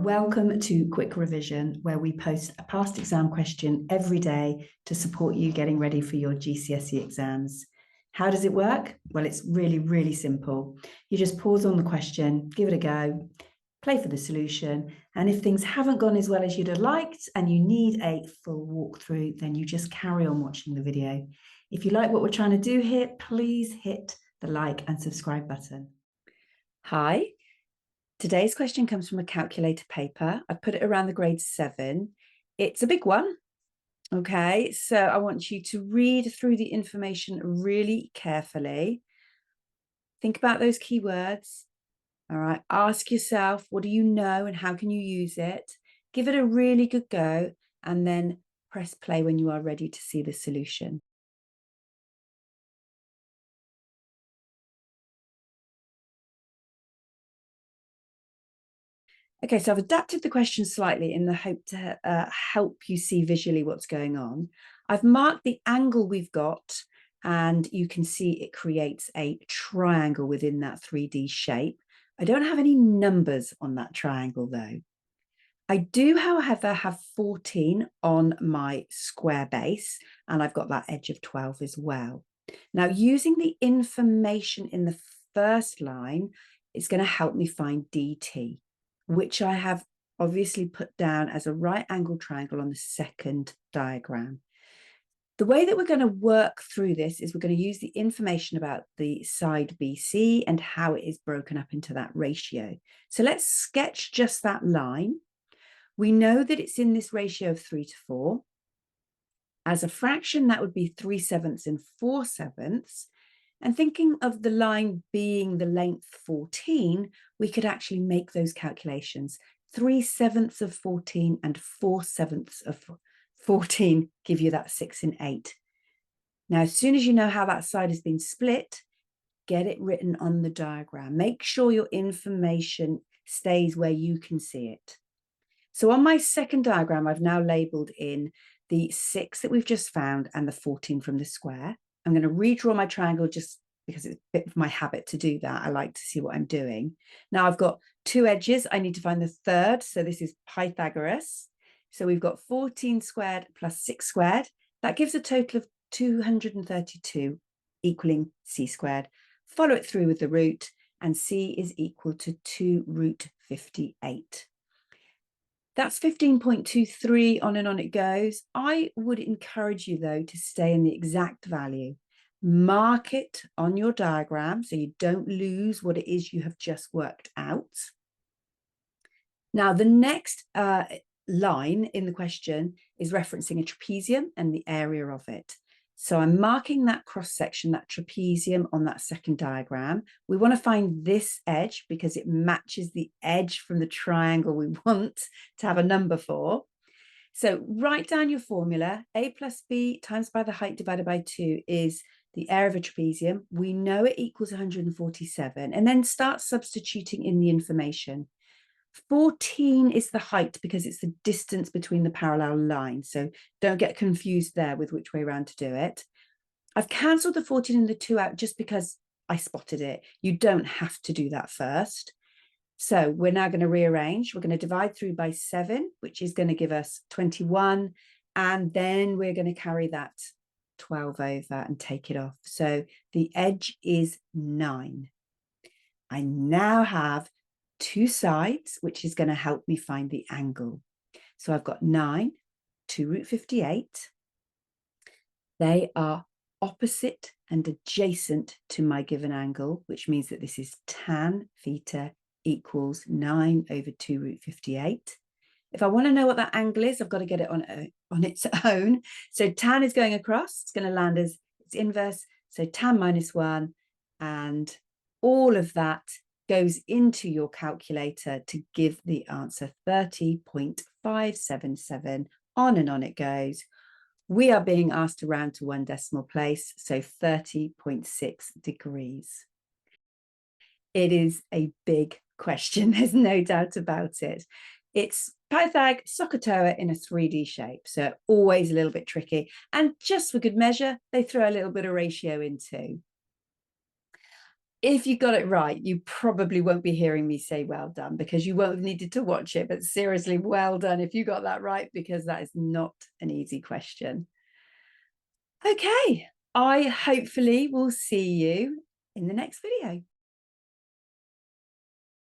Welcome to Quick Revision, where we post a past exam question every day to support you getting ready for your GCSE exams. How does it work? Well, it's really, really simple. You just pause on the question, give it a go, play for the solution, and if things haven't gone as well as you'd have liked and you need a full walkthrough, then you just carry on watching the video. If you like what we're trying to do here, please hit the like and subscribe button. Hi. Today's question comes from a calculator paper. I've put it around the grade 7. It's a big one. Okay, so I want you to read through the information really carefully. Think about those keywords. All right, ask yourself, what do you know and how can you use it? Give it a really good go and then press play when you are ready to see the solution. Okay, so I've adapted the question slightly in the hope to help you see visually what's going on. I've marked the angle we've got, and you can see it creates a triangle within that 3D shape. I don't have any numbers on that triangle though. I do, however, have 14 on my square base, and I've got that edge of 12 as well. Now, using the information in the first line, it's going to help me find DT, which I have obviously put down as a right angle triangle on the second diagram. The way that we're going to work through this is we're going to use the information about the side BC and how it is broken up into that ratio. So let's sketch just that line. We know that it's in this ratio of 3 to 4. As a fraction, that would be 3/7 and 4/7. And thinking of the line being the length 14, we could actually make those calculations. 3/7 of 14 and 4/7 of 14 give you that 6 and 8. Now, as soon as you know how that side has been split, get it written on the diagram. Make sure your information stays where you can see it. So on my second diagram, I've now labelled in the 6 that we've just found and the 14 from the square. I'm going to redraw my triangle just because it's a bit of my habit to do that. I like to see what I'm doing. Now I've got 2 edges. I need to find the third. So this is Pythagoras. So we've got 14 squared plus 6 squared. That gives a total of 232 equaling c squared. Follow it through with the root and c is equal to 2 root 58. That's 15.23, on and on it goes. I would encourage you, though, to stay in the exact value. Mark it on your diagram so you don't lose what it is you have just worked out. Now, the next line in the question is referencing a trapezium and the area of it. So I'm marking that cross section, that trapezium on that second diagram. We want to find this edge because it matches the edge from the triangle we want to have a number for. So write down your formula. A plus B times by the height divided by 2 is the area of a trapezium. We know it equals 147, and then start substituting in the information. 14 is the height because it's the distance between the parallel lines. So don't get confused there with which way around to do it. I've cancelled the 14 and the 2 out just because I spotted it. You don't have to do that first. So we're now going to rearrange. We're going to divide through by 7, which is going to give us 21. And then we're going to carry that 12 over and take it off. So the edge is 9. I now have 2 sides, which is going to help me find the angle. So I've got 9, 2 root 58. They are opposite and adjacent to my given angle, which means that this is tan theta equals 9 over 2 root 58. If I want to know what that angle is, I've got to get it on its own. So tan is going across. It's going to land as its inverse. So tan minus 1, and all of that goes into your calculator to give the answer 30.577. On and on it goes. We are being asked to round to 1 decimal place, so 30.6 degrees. It is a big question, there's no doubt about it. It's Pythag Sokotoa in a 3D shape, so always a little bit tricky. And just for good measure, they throw a little bit of ratio in too. If you got it right, you probably won't be hearing me say well done because you won't have needed to watch it. But seriously, well done if you got that right, because that is not an easy question. Okay, I hopefully will see you in the next video.